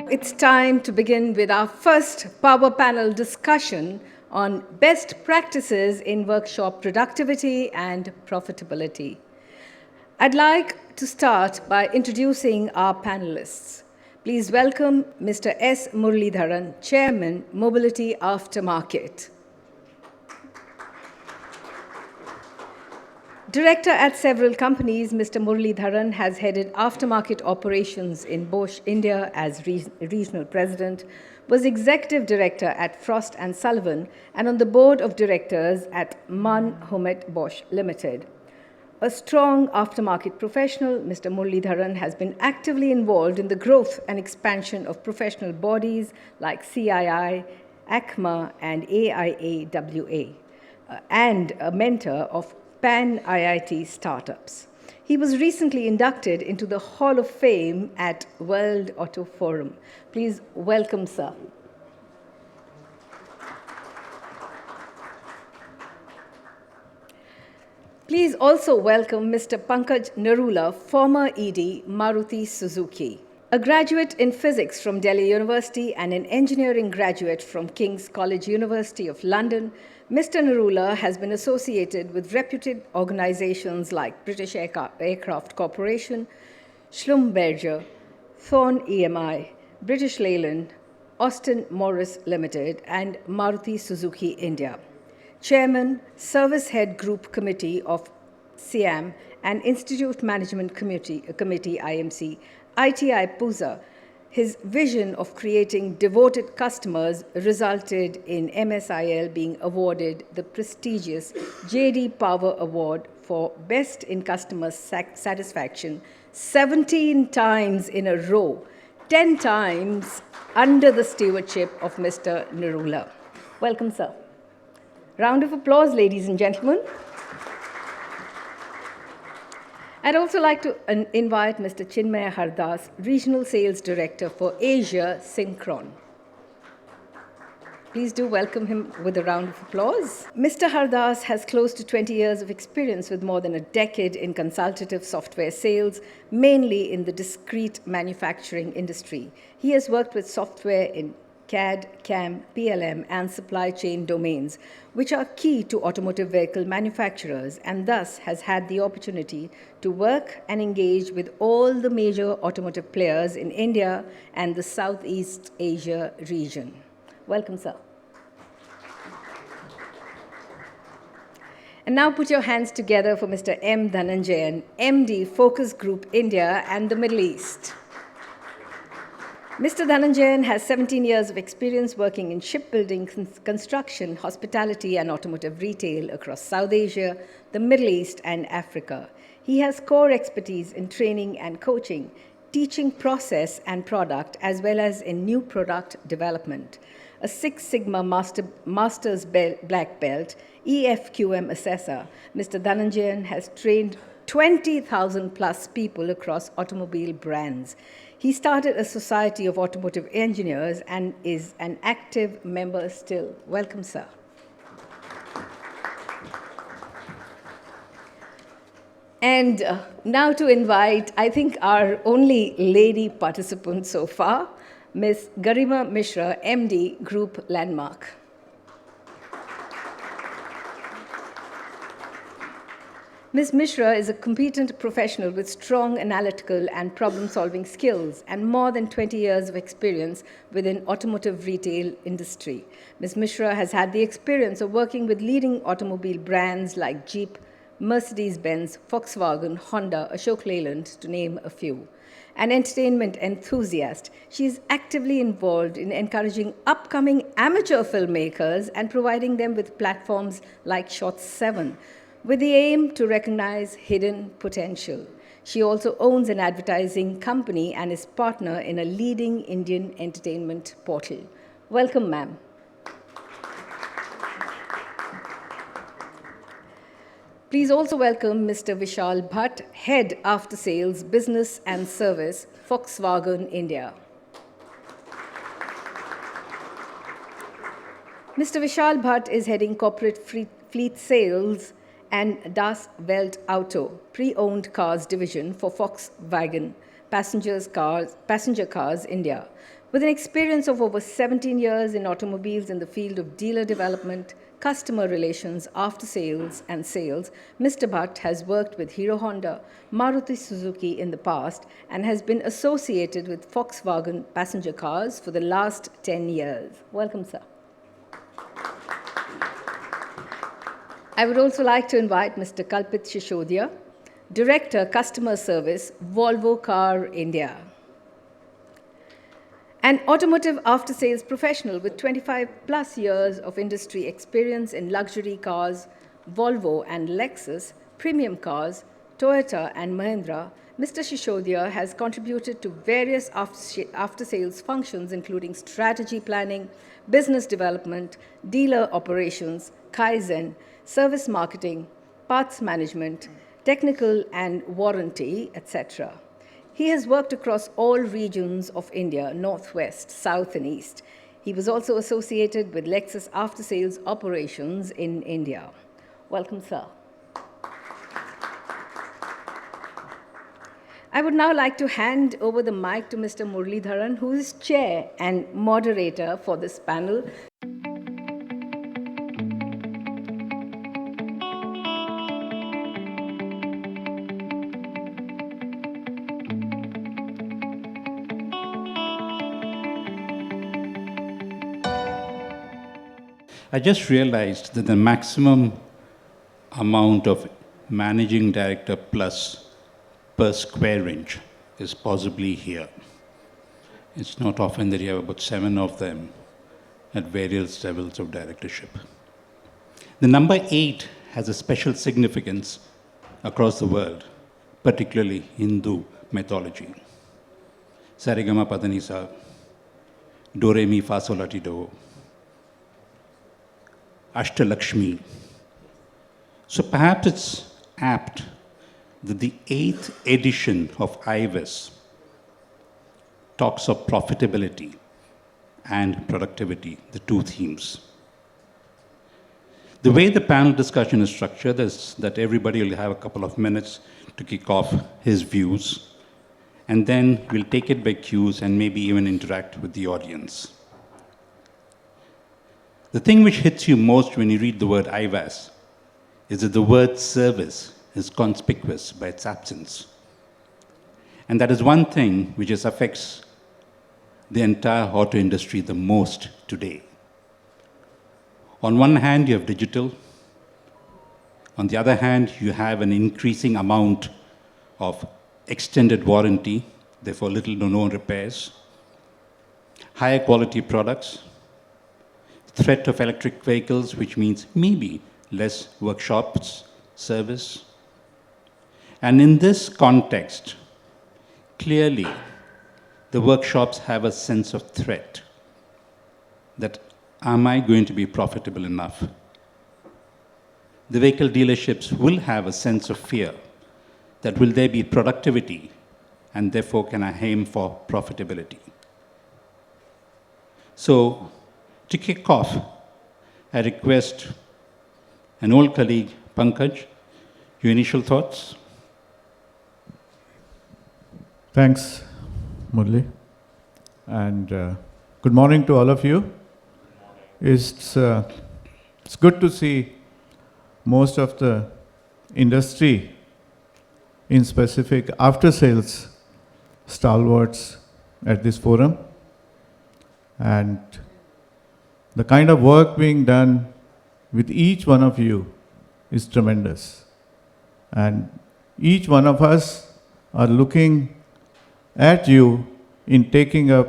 It's time to begin with our first power panel discussion on best practices in workshop productivity and profitability. I'd like to start by introducing our panelists. Please welcome Mr. S. Muralidharan, Chairman, Mobility Aftermarket. Director at several companies, Mr. Muralidharan has headed aftermarket operations in Bosch, India as regional president, was executive director at Frost & Sullivan, and on the board of directors at Mann Humet Bosch Limited. A strong aftermarket professional, Mr. Muralidharan has been actively involved in the growth and expansion of professional bodies like CII, ACMA, and AIAWA, and a mentor of Pan-IIT startups. He was recently inducted into the Hall of Fame at World Auto Forum. Please welcome, sir. Please also welcome Mr. Pankaj Narula, former ED, Maruti Suzuki. A graduate in physics from Delhi University and an engineering graduate from King's College University of London, Mr. Narula has been associated with reputed organizations like British Aircraft Corporation, Schlumberger, Thorn EMI, British Leyland, Austin Morris Limited, and Maruti Suzuki India. Chairman, Service Head Group Committee of SIAM and Institute Management Committee IMC, ITI Puza. His vision of creating devoted customers resulted in MSIL being awarded the prestigious J.D. Power Award for Best in Customer Satisfaction 17 times in a row, 10 times under the stewardship of Mr. Narula. Welcome, sir. Round of applause, ladies and gentlemen. I'd also like to invite Mr. Chinmaya Hardas, Regional Sales Director for Asia, Syncron. Please do welcome him with a round of applause. Mr. Hardas has close to 20 years of experience with more than a decade in consultative software sales, mainly in the discrete manufacturing industry. He has worked with software in CAD, CAM, PLM, and supply chain domains, which are key to automotive vehicle manufacturers, and thus has had the opportunity to work and engage with all the major automotive players in India and the Southeast Asia region. Welcome, sir. And now put your hands together for Mr. M. Dhananjayan, MD, Focus Group India and the Middle East. Mr. Dhananjayan has 17 years of experience working in shipbuilding, construction, hospitality, and automotive retail across South Asia, the Middle East, and Africa. He has core expertise in training and coaching, teaching process and product, as well as in new product development. A Six Sigma Master's Black Belt, EFQM assessor, Mr. Dhananjayan has trained 20,000 plus people across automobile brands. He started a Society of Automotive Engineers and is an active member still. Welcome, sir. And now to invite, I think, our only lady participant so far, Ms. Garima Misra, MD, Group Landmark. Ms. Misra is a competent professional with strong analytical and problem-solving skills and more than 20 years of experience within automotive retail industry. Ms. Misra has had the experience of working with leading automobile brands like Jeep, Mercedes-Benz, Volkswagen, Honda, Ashok Leyland, to name a few. An entertainment enthusiast, she is actively involved in encouraging upcoming amateur filmmakers and providing them with platforms like Shot 7, with the aim to recognize hidden potential. She also owns an advertising company and is partner in a leading Indian entertainment portal. Welcome, ma'am. Please also welcome Mr. Vishal Bhat, Head After Sales, Business and Service, Volkswagen India. Mr. Vishal Bhat is heading corporate fleet sales and Das Welt Auto, pre-owned cars division for Volkswagen passenger cars India. With an experience of over 17 years in automobiles in the field of dealer development, customer relations, after sales, and sales, Mr. Bhat has worked with Hero Honda, Maruti Suzuki in the past and has been associated with Volkswagen passenger cars for the last 10 years. Welcome, sir. I would also like to invite Mr. Kalpit Shishodia, Director, Customer Service, Volvo Car India. An automotive after-sales professional with 25 plus years of industry experience in luxury cars, Volvo and Lexus, premium cars, Toyota and Mahindra, Mr. Shishodia has contributed to various after-sales functions including strategy planning, business development, dealer operations, Kaizen, service marketing, parts management, technical and warranty, etc. He has worked across all regions of India, Northwest, South and East. He was also associated with Lexus after-sales operations in India. Welcome, sir. I would now like to hand over the mic to Mr. Muralidharan, who is chair and moderator for this panel. I just realized that the maximum amount of managing director plus per square inch is possibly here. It's not often that you have about 7 of them at various levels of directorship. The number 8 has a special significance across the world, particularly Hindu mythology. Sarigama Padanisa, Do Re Mi Fa Sol La Ti Do, Ashtalakshmi. So perhaps it's apt that the 8th edition of IVASS talks of profitability and productivity, the 2 themes. The way the panel discussion is structured is that everybody will have a couple of minutes to kick off his views, and then we'll take it by cues and maybe even interact with the audience. The thing which hits you most when you read the word IVASS is that the word service is conspicuous by its absence. And that is one thing which affects the entire auto industry the most today. On one hand, you have digital. On the other hand, you have an increasing amount of extended warranty, therefore little to no repairs, higher quality products, threat of electric vehicles, which means maybe less workshops, service. And in this context, clearly, the workshops have a sense of threat that, am I going to be profitable enough? The vehicle dealerships will have a sense of fear that will there be productivity, and therefore can I aim for profitability? So, to kick off, I request an old colleague, Pankaj, your initial thoughts? Thanks, Murli. And good morning to all of you. It's good to see most of the industry, in specific after-sales stalwarts at this forum. And the kind of work being done with each one of you is tremendous. And each one of us are looking at you in taking up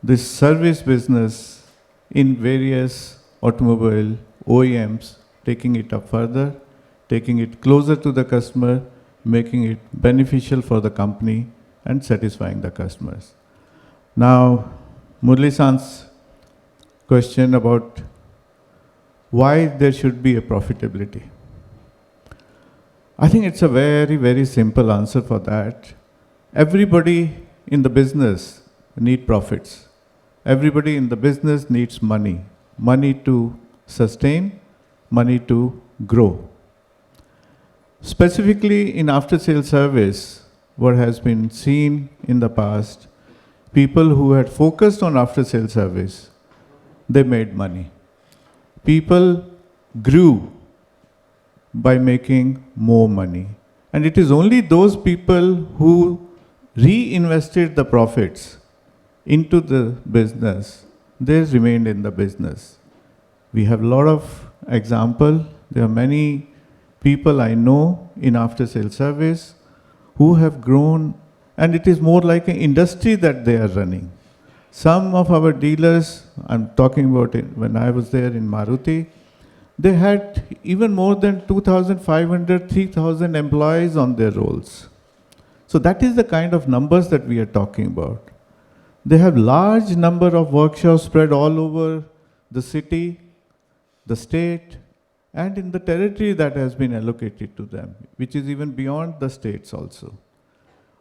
this service business in various automobile OEMs, taking it up further, taking it closer to the customer, making it beneficial for the company and satisfying the customers. Now, Murli-san's question about why there should be a profitability. I think it's a very, very simple answer for that. Everybody in the business needs profits. Everybody in the business needs money. Money to sustain, money to grow. Specifically in after-sales service, what has been seen in the past people who had focused on after-sale service, they made money. People grew by making more money. And it is only those people who reinvested the profits into the business, they remained in the business. We have a lot of example. There are many people I know in after-sale service who have grown, and it is more like an industry that they are running. Some of our dealers, I'm talking about it, when I was there in Maruti, they had even more than 2,500, 3,000 employees on their rolls. So that is the kind of numbers that we are talking about. They have large number of workshops spread all over the city, the state, and in the territory that has been allocated to them, which is even beyond the states also.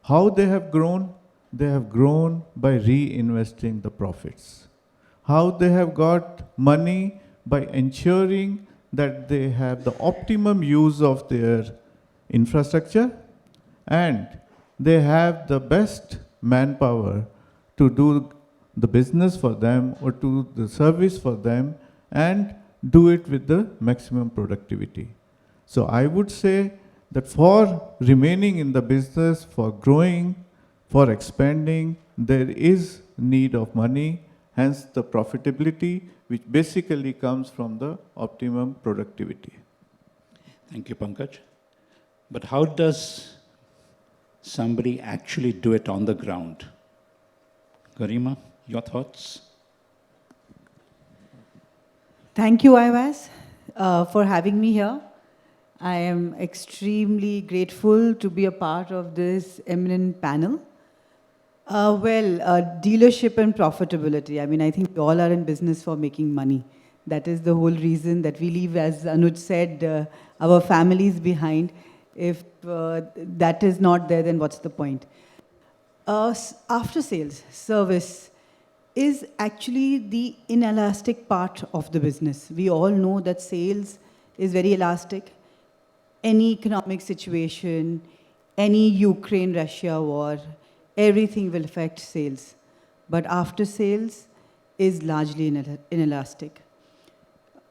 How they have grown? They have grown by reinvesting the profits. How they have got money? By ensuring that they have the optimum use of their infrastructure and they have the best manpower to do the business for them or to the service for them and do it with the maximum productivity. So I would say that for remaining in the business, for growing, for expanding, there is need of money, hence the profitability, which basically comes from the optimum productivity. Thank you, Pankaj. But how does somebody actually do it on the ground? Garima, your thoughts? Thank you, IVASS, for having me here. I am extremely grateful to be a part of this eminent panel. Dealership and profitability. I mean, I think we all are in business for making money. That is the whole reason that we leave, as Anuj said, our families behind. If that is not there, then what's the point? After sales, service is actually the inelastic part of the business. We all know that sales is very elastic. Any economic situation, any Ukraine-Russia war, everything will affect sales. But after sales is largely inelastic.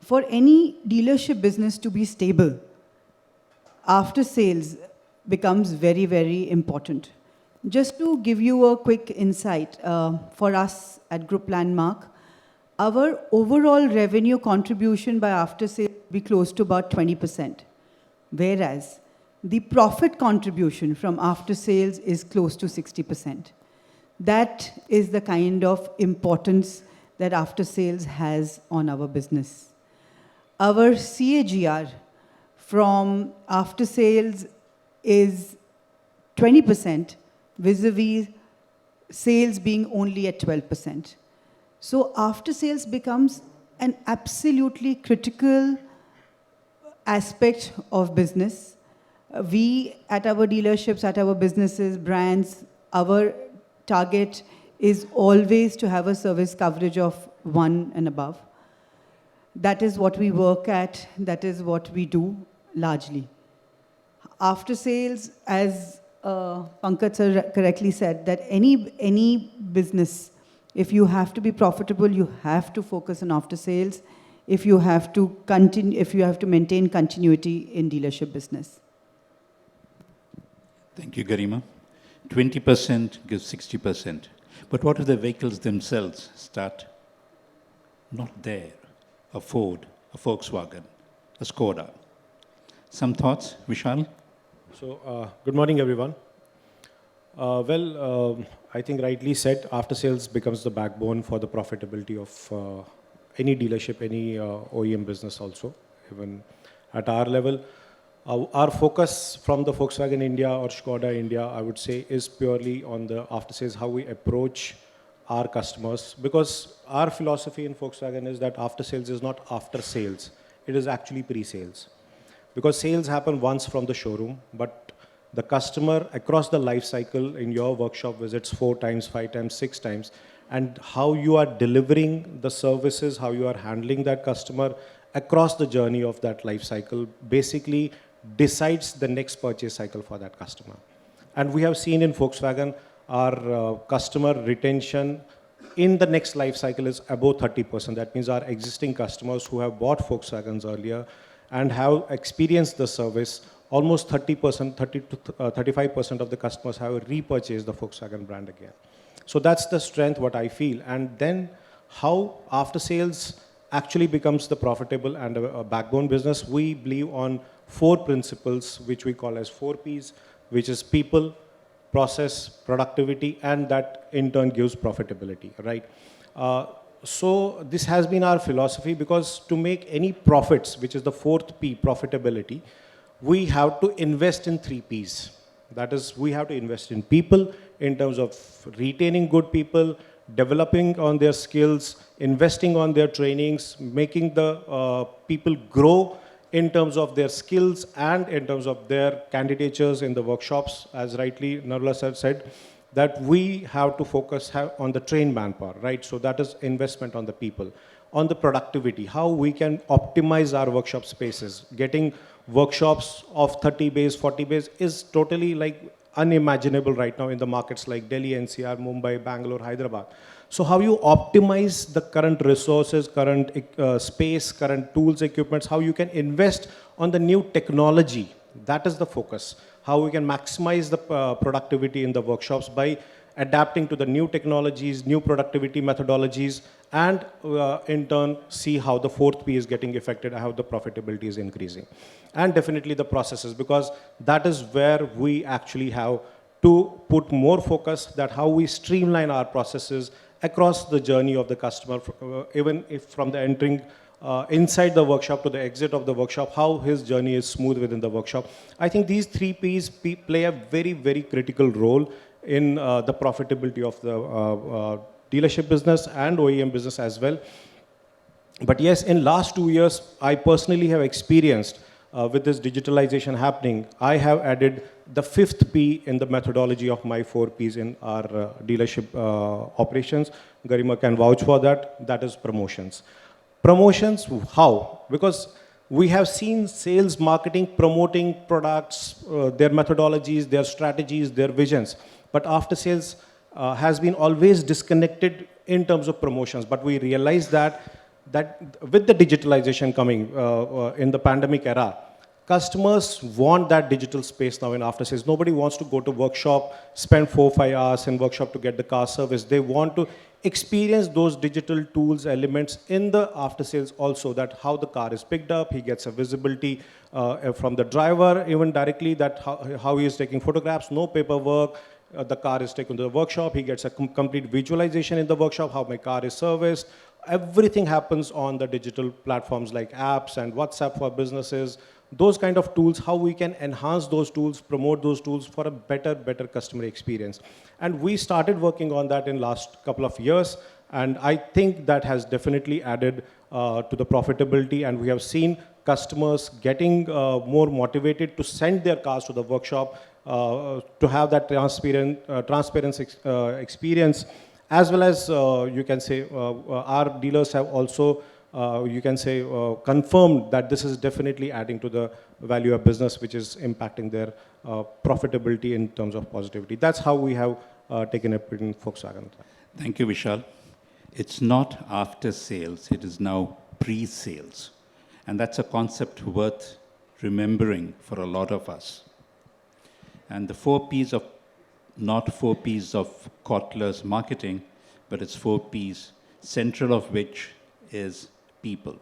For any dealership business to be stable, after sales becomes very, very important. Just to give you a quick insight, for us at Group Landmark, our overall revenue contribution by after sales will be close to about 20%, whereas the profit contribution from after sales is close to 60%. That is the kind of importance that after sales has on our business. Our CAGR from after sales is 20%, vis-a-vis sales being only at 12%. So after sales becomes an absolutely critical aspect of business. We, at our dealerships, at our businesses, brands, our target is always to have a service coverage of 1 and above. That is what we work at. That is what we do largely. After sales, as Pankaj sir correctly said, that any business, if you have to be profitable, you have to focus on after sales. If you have to maintain continuity in dealership business. Thank you, Garima. 20% gives 60%. But what if the vehicles themselves start not there? A Ford, a Volkswagen, a Skoda. Some thoughts, Vishal? So, good morning, everyone. I think rightly said, after sales becomes the backbone for the profitability of any dealership, any OEM business also. Even at our level, our focus from the Volkswagen India or Skoda India, I would say, is purely on the after sales, how we approach our customers. Because our philosophy in Volkswagen is that after sales is not after sales, it is actually pre-sales. Because sales happen once from the showroom, but the customer across the life cycle in your workshop visits 4 times, 5 times, 6 times, and how you are delivering the services, how you are handling that customer across the journey of that life cycle basically decides the next purchase cycle for that customer. And we have seen in Volkswagen, our customer retention in the next life cycle is above 30%. That means our existing customers who have bought Volkswagens earlier and have experienced the service, almost 30%, 30 to 35% of the customers have repurchased the Volkswagen brand again. So that's the strength what I feel. And then how after sales actually becomes the profitable and a backbone business, we believe on 4 principles, which we call as 4 Ps, which is people, process, productivity, and that in turn gives profitability, right? So this has been our philosophy, because to make any profits, which is the 4th P, profitability, we have to invest in 3 Ps. That is, we have to invest in people in terms of retaining good people, developing on their skills, investing on their trainings, making the people grow in terms of their skills and in terms of their candidatures in the workshops. As rightly Narula said, that we have to focus on the trained manpower, right? So that is investment on the people. On the productivity, how we can optimize our workshop spaces. Getting workshops of 30 bays, 40 bays is totally like unimaginable right now in the markets like Delhi, NCR, Mumbai, Bangalore, Hyderabad. So how you optimize the current resources, current space, current tools, equipments, how you can invest on the new technology, that is the focus. How we can maximize the productivity in the workshops by adapting to the new technologies, new productivity methodologies, and in turn see how the 4th P is getting affected, how the profitability is increasing. And definitely the processes, because that is where we actually have to put more focus, that how we streamline our processes across the journey of the customer, even if from the entering inside the workshop to the exit of the workshop, how his journey is smooth within the workshop. I think these 3 Ps play a very, very critical role in the profitability of the dealership business and OEM business as well. But yes, in last 2 years, I personally have experienced with this digitalization happening, I have added the 5th P in the methodology of my 4 Ps in our dealership operations. Garima can vouch for that. That is promotions. Promotions, how? Because we have seen sales, marketing, promoting products, their methodologies, their strategies, their visions. But after sales has been always disconnected in terms of promotions. But we realized that with the digitalization coming in the pandemic era, customers want that digital space now in after sales. Nobody wants to go to workshop, spend 4-5 hours in workshop to get the car service. They want to experience those digital tools, elements in the after sales also, that how the car is picked up, he gets a visibility from the driver, even directly, that how he is taking photographs, no paperwork, the car is taken to the workshop, he gets a complete visualization in the workshop, how my car is serviced. Everything happens on the digital platforms like apps and WhatsApp for businesses. Those kind of tools, how we can enhance those tools, promote those tools for a better customer experience. And we started working on that in last couple of years. And I think that has definitely added to the profitability. And we have seen customers getting more motivated to send their cars to the workshop, to have that transparent experience. As well as, you can say, our dealers have also, you can say, confirmed that this is definitely adding to the value of business, which is impacting their profitability in terms of positivity. That's how we have taken it in Volkswagen. Thank you, Vishal. It's not after sales, it is now pre-sales. And that's a concept worth remembering for a lot of us. And the 4 Ps of not 4 Ps of Kotler's marketing, but it's 4 Ps, central of which is people.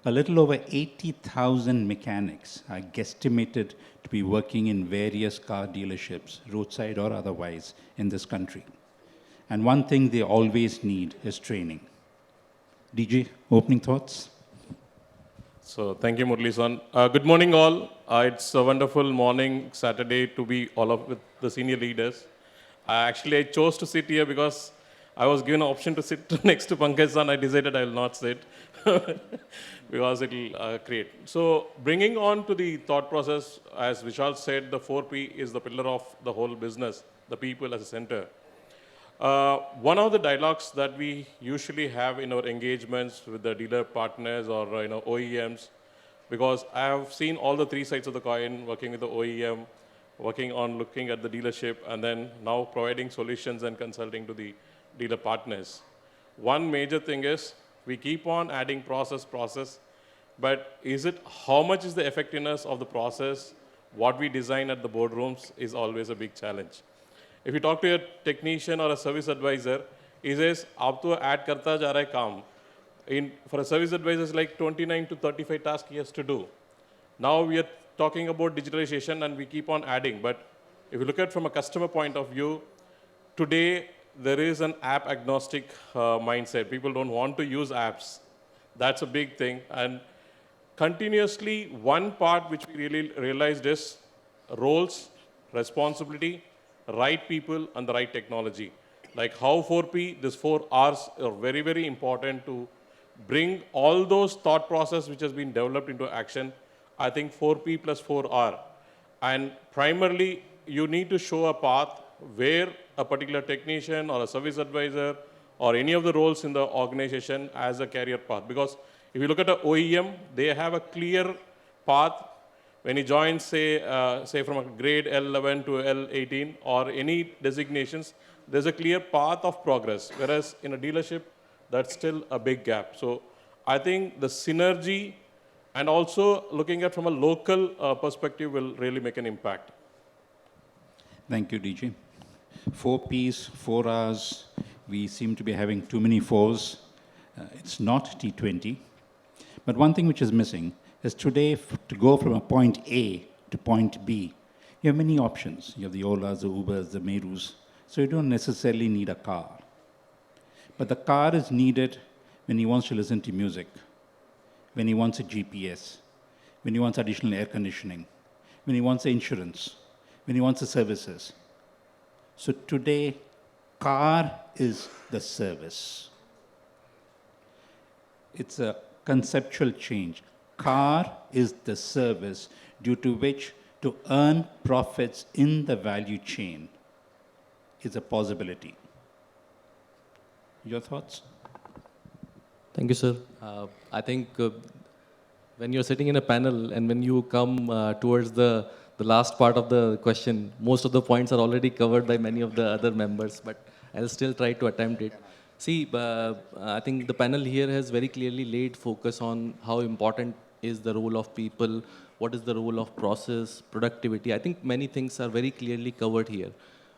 A little over 80,000 mechanics are guesstimated to be working in various car dealerships, roadside or otherwise, in this country. And one thing they always need is training. DJ, opening thoughts? So thank you, Muralidharan. Good morning, all. It's a wonderful morning, Saturday, to be all of with the senior leaders. Actually, I chose to sit here because I was given an option to sit next to Pankaj, and I decided I will not sit because it will create. So bringing on to the thought process, as Vishal said, the 4P is the pillar of the whole business, the people as a center. One of the dialogues that we usually have in our engagements with the dealer partners or OEMs, because I have seen all the 3 sides of the coin, working with the OEM, working on looking at the dealership, and then now providing solutions and consulting to the dealer partners. One major thing is we keep on adding process, but is it how much is the effectiveness of the process? What we design at the boardrooms is always a big challenge. If you talk to a technician or a service advisor, he says, "Aap to add karta ja raha hai kaam." For a service advisor, it's like 29 to 35 tasks he has to do. Now we are talking about digitalization and we keep on adding. But if you look at from a customer point of view, today there is an app agnostic mindset. People don't want to use apps. That's a big thing. And continuously, one part which we really realized is roles, responsibility, right people, and the right technology. Like how 4P, these 4 Rs are very, very important to bring all those thought process which has been developed into action. I think 4P plus 4R. And primarily, you need to show a path where a particular technician or a service advisor or any of the roles in the organization has a career path. Because if you look at an OEM, they have a clear path. When he joins, say from a grade L11 to L18 or any designations, there's a clear path of progress. Whereas in a dealership, that's still a big gap. So I think the synergy and also looking at from a local perspective will really make an impact. Thank you, DG. 4 Ps, 4 Rs. We seem to be having too many 4s. It's not T20. But one thing which is missing is today, to go from a point A to point B, you have many options. You have the Olas, the Ubers, the Merus. So you don't necessarily need a car. But the car is needed when he wants to listen to music, when he wants a GPS, when he wants additional air conditioning, when he wants insurance, when he wants the services. So today, car is the service. It's a conceptual change. Car is the service due to which to earn profits in the value chain is a possibility. Your thoughts? Thank you, sir. I think when you're sitting in a panel and when you come towards the last part of the question, most of the points are already covered by many of the other members, but I'll still try to attempt it. See, I think the panel here has very clearly laid focus on how important is the role of people, what is the role of process, productivity. I think many things are very clearly covered here.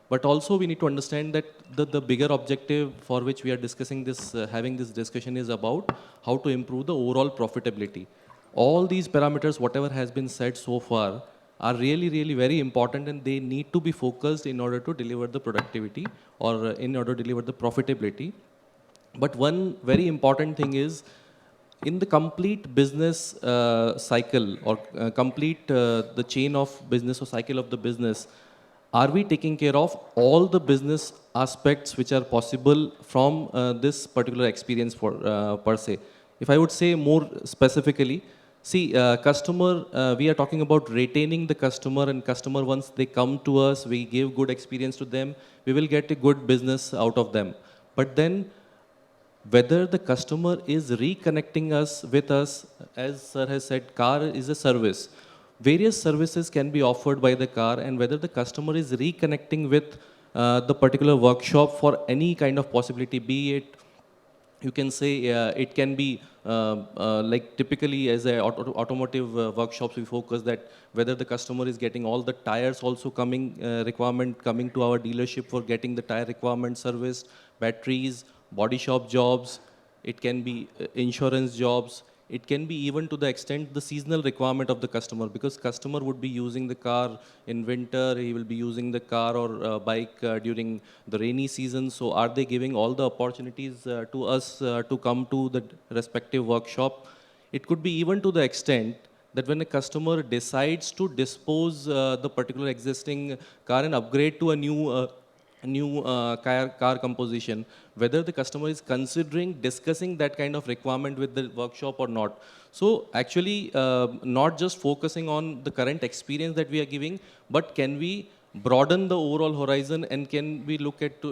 But also we need to understand that the bigger objective for which we are discussing this, having this discussion is about how to improve the overall profitability. All these parameters, whatever has been said so far, are really, really very important and they need to be focused in order to deliver the productivity or in order to deliver the profitability. But one very important thing is in the complete business cycle or complete the chain of business or cycle of the business, are we taking care of all the business aspects which are possible from this particular experience per se? If I would say more specifically, see, customer, we are talking about retaining the customer, and customer, once they come to us, we give good experience to them, we will get a good business out of them. But then, whether the customer is reconnecting us with us, as sir has said, car is a service. Various services can be offered by the car, and whether the customer is reconnecting with the particular workshop for any kind of possibility, be it, you can say, it can be like typically as a automotive workshops, we focus that whether the customer is getting all the tires also coming, requirement coming to our dealership for getting the tire requirement serviced, batteries, body shop jobs, it can be insurance jobs, it can be even to the extent the seasonal requirement of the customer, because customer would be using the car in winter, he will be using the car or bike during the rainy season. So are they giving all the opportunities to us to come to the respective workshop? It could be even to the extent that when a customer decides to dispose the particular existing car and upgrade to a new car composition, whether the customer is considering discussing that kind of requirement with the workshop or not. So actually not just focusing on the current experience that we are giving, but can we broaden the overall horizon and can we look at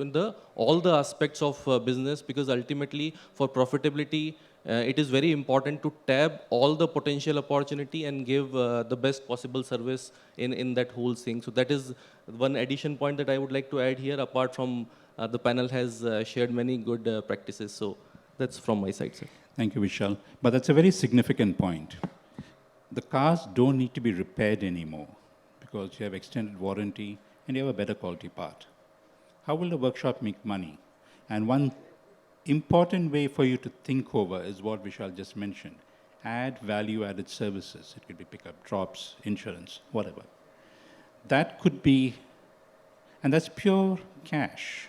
all the aspects of business, because ultimately for profitability it is very important to tap all the potential opportunity and give the best possible service in that whole thing. So that is one addition point that I would like to add here, apart from the panel has shared many good practices. So that's from my side, sir. Thank you, Vishal. But that's a very significant point. The cars don't need to be repaired anymore because you have extended warranty and you have a better quality part. How will the workshop make money? And one important way for you to think over is what Vishal just mentioned. Add value-added services. It could be pickup, drops, insurance, whatever. That could be, and that's pure cash.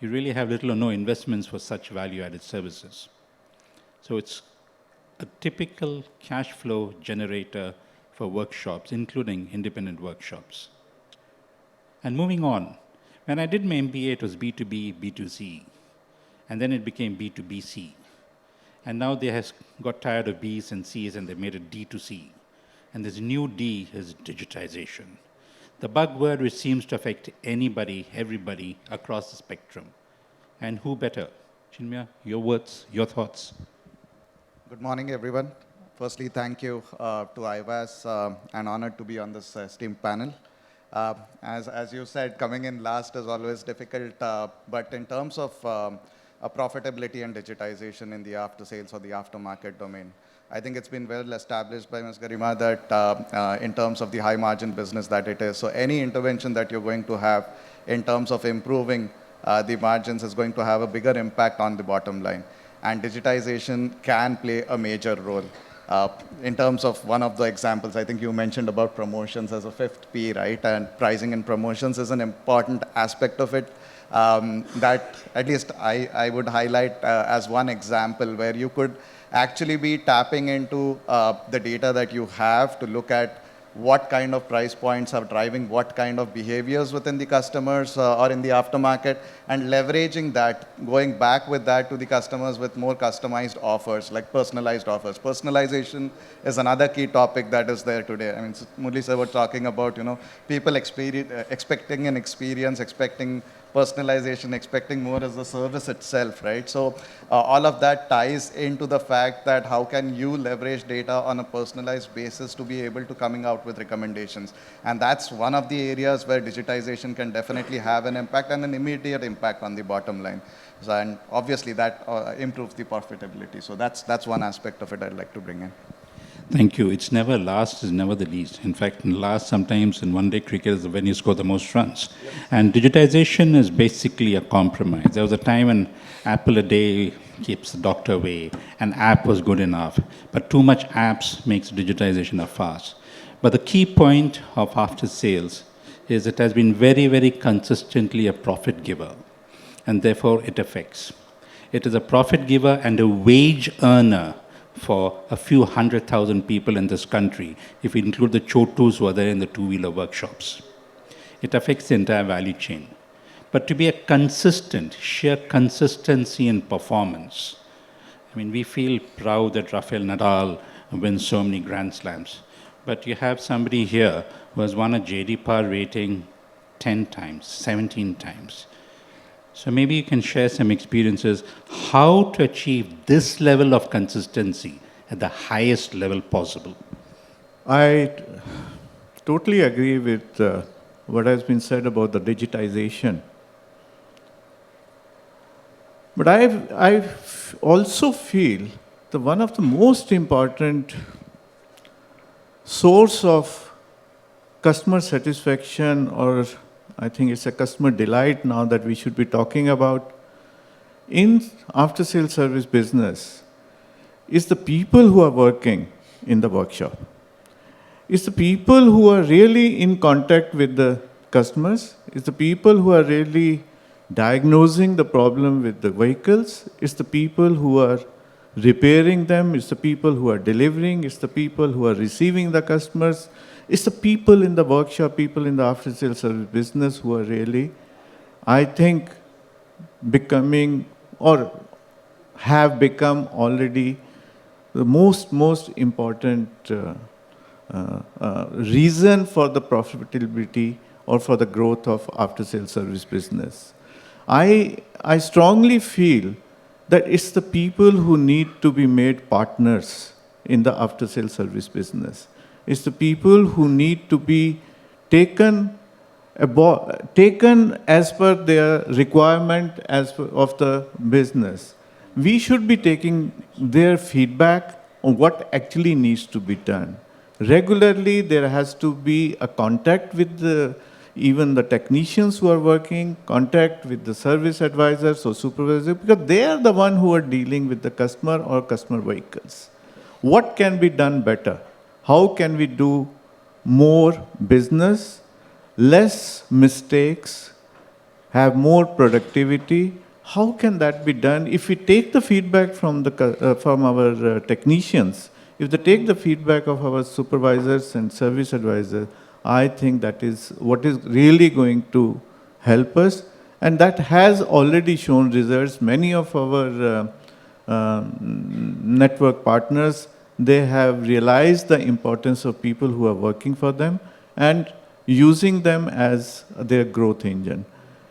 You really have little or no investments for such value-added services. So it's a typical cash flow generator for workshops, including independent workshops. And moving on, when I did my MBA, it was B2B, B2C, and then it became B2BC. And now they have got tired of B's and C's and they made it D2C. And this new D is digitization. The buzzword which seems to affect anybody, everybody across the spectrum. And who better? Chinmaya, your words, your thoughts. Good morning, everyone. Firstly, thank you to IVASS, and honored to be on this esteemed panel. As you said, coming in last is always difficult, but in terms of profitability and digitization in the after-sales or the aftermarket domain, I think it's been well established by Ms. Garima that in terms of the high-margin business that it is, so any intervention that you're going to have in terms of improving the margins is going to have a bigger impact on the bottom line. And digitization can play a major role. In terms of one of the examples, I think you mentioned about promotions as a fifth P, right? And pricing and promotions is an important aspect of it. That at least I would highlight as one example where you could actually be tapping into the data that you have to look at what kind of price points are driving what kind of behaviors within the customers or in the aftermarket, and leveraging that, going back with that to the customers with more customized offers, like personalized offers. Personalization is another key topic that is there today. I mean, Murli sir were talking about, people expecting an experience, expecting personalization, expecting more as the service itself, right? So all of that ties into the fact that how can you leverage data on a personalized basis to be able to coming out with recommendations. And that's one of the areas where digitization can definitely have an impact and an immediate impact on the bottom line. So, and obviously that improves the profitability. So that's one aspect of it I'd like to bring in. Thank you. It's never last, is never the least. In fact, in last sometimes in one-day cricket is when you score the most runs. Yes. And digitization is basically a compromise. There was a time when Apple a day keeps the doctor away, an app was good enough, but too much apps makes digitization a farce. But the key point of after sales is it has been very, very consistently a profit giver, and therefore it affects. It is a profit giver and a wage earner for a few 100,000 people in this country, if we include the chotus who are there in the two-wheeler workshops. It affects the entire value chain. But to be a consistent, sheer consistency in performance, I mean, we feel proud that Rafael Nadal wins so many Grand Slams. But you have somebody here who has won a JD Power rating 10 times, 17 times. So maybe you can share some experiences how to achieve this level of consistency at the highest level possible. I totally agree with what has been said about the digitization. But I also feel that one of the most important source of customer satisfaction, or I think it's a customer delight now that we should be talking about in after-sales service business, is the people who are working in the workshop. It's the people who are really in contact with the customers. It's the people who are really diagnosing the problem with the vehicles. It's the people who are repairing them. It's the people who are delivering. It's the people who are receiving the customers. It's the people in the workshop, people in the after-sales service business who are really, I think, becoming or have become already the most important reason for the profitability or for the growth of after-sales service business. I strongly feel that it's the people who need to be made partners in the after-sale service business. It's the people who need to be taken taken as per their requirement of the business. We should be taking their feedback on what actually needs to be done. Regularly, there has to be a contact with even the technicians who are working, contact with the service advisors or supervisors, because they are the one who are dealing with the customer or customer vehicles. What can be done better? How can we do more business, less mistakes, have more productivity? How can that be done? If we take the feedback from our technicians, if they take the feedback of our supervisors and service advisors, I think that is what is really going to help us, and that has already shown results. Many of our network partners, they have realized the importance of people who are working for them and using them as their growth engine.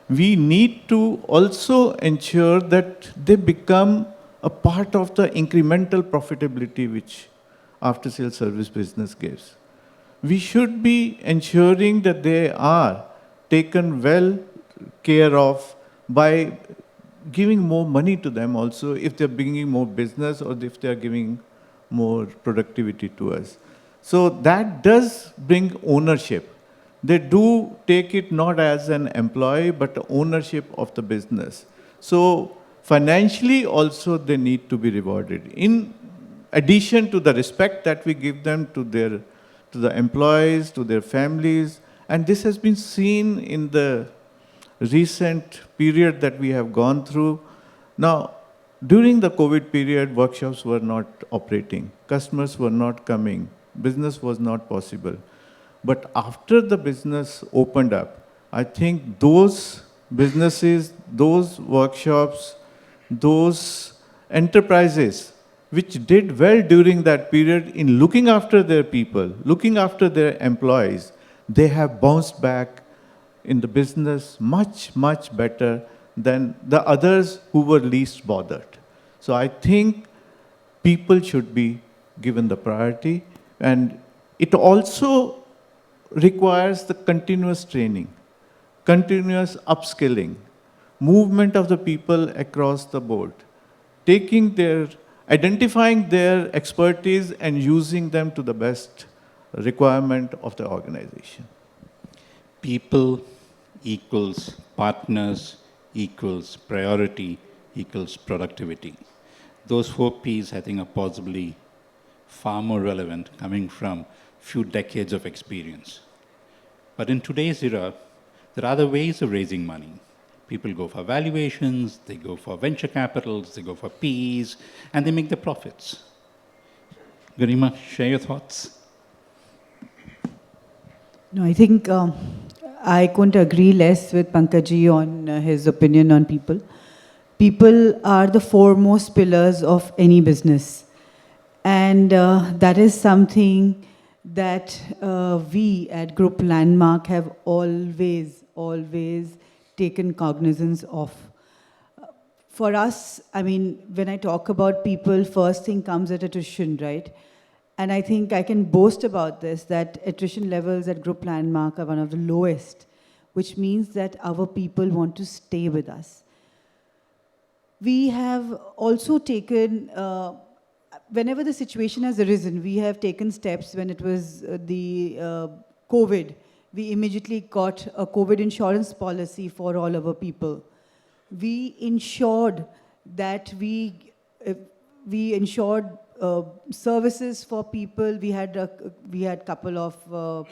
We need to also ensure that they become a part of the incremental profitability which after-sales service business gives. We should be ensuring that they are taken well care of by giving more money to them also if they're bringing more business or if they're giving more productivity to us. So that does bring ownership. They do take it not as an employee, but ownership of the business. So financially also they need to be rewarded. In addition to the respect that we give them to the employees, to their families, and this has been seen in the recent period that we have gone through. Now, during the COVID period, workshops were not operating, customers were not coming, business was not possible. But after the business opened up, I think those businesses, those workshops, those enterprises which did well during that period in looking after their people, looking after their employees, they have bounced back in the business much, much better than the others who were least bothered. So I think people should be given the priority, and it also requires the continuous training, continuous upskilling, movement of the people across the board, identifying their expertise and using them to the best requirement of the organization. People equals partners equals priority equals productivity. Those 4 Ps, I think, are possibly far more relevant coming from few decades of experience. But in today's era, there are other ways of raising money. People go for valuations, they go for venture capitals, they go for PEs, and they make the profits. Garima, share your thoughts. No, I think I couldn't agree less with Pankaj on his opinion on people. People are the foremost pillars of any business. And that is something that we at Group Landmark have always taken cognizance of. For us, I mean, when I talk about people, first thing comes at attrition, right? And I think I can boast about this, that attrition levels at Group Landmark are one of the lowest, which means that our people want to stay with us. We have also taken, whenever the situation has arisen, we have taken steps. When it was the COVID, we immediately got a COVID insurance policy for all our people. We ensured that we ensured services for people. We had couple of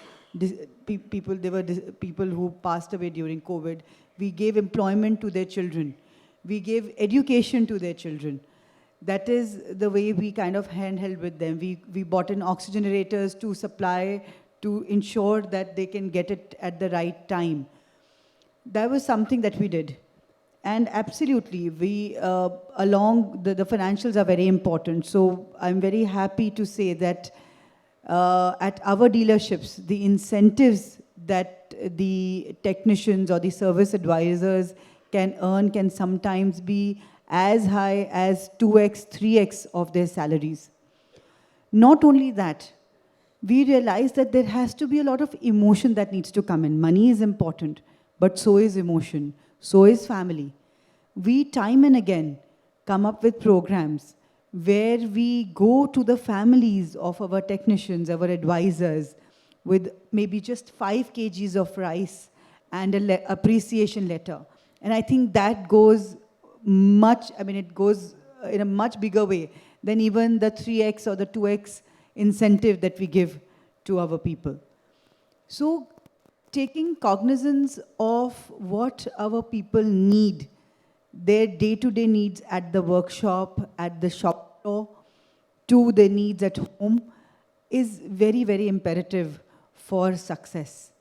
people. There were people who passed away during COVID. We gave employment to their children. We gave education to their children. That is the way we kind of handheld with them. We bought in oxygen generators to supply, to ensure that they can get it at the right time. That was something that we did. And absolutely, along the financials are very important. So I'm very happy to say that at our dealerships, the incentives that the technicians or the service advisors can earn can sometimes be as high as 2x, 3x of their salaries. Not only that, we realize that there has to be a lot of emotion that needs to come in. Money is important, but so is emotion, so is family. We time and again come up with programs where we go to the families of our technicians, our advisors, with maybe just 5 kgs of rice and an appreciation letter. And I think that goes it goes in a much bigger way than even the 3x or the 2x incentive that we give to our people. So taking cognizance of what our people need, their day-to-day needs at the workshop, at the shop floor, to their needs at home, is very, very imperative for success.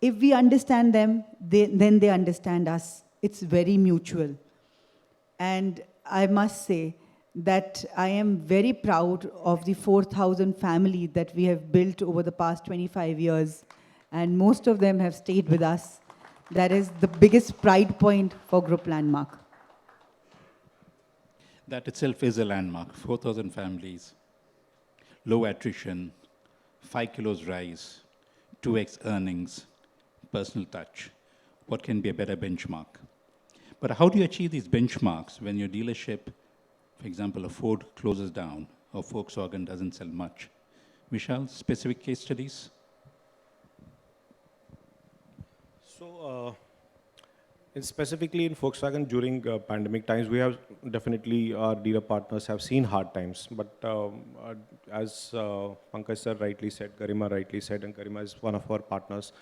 If we understand them, then they understand us. It's very mutual. And I must say that I am very proud of the 4,000 family that we have built over the past 25 years. And most of them have stayed with us. That is the biggest pride point for Group Landmark. That itself is a landmark. 4,000 families, low attrition, 5 kilos rise, 2x earnings, personal touch. What can be a better benchmark? But how do you achieve these benchmarks when your dealership, for example, a Ford closes down or Volkswagen doesn't sell much? Vishal, specific case studies? So, specifically in Volkswagen during pandemic times, we have definitely, our dealer partners have seen hard times. But as Pankaj sir rightly said, Garima rightly said, and Garima is one of our partners,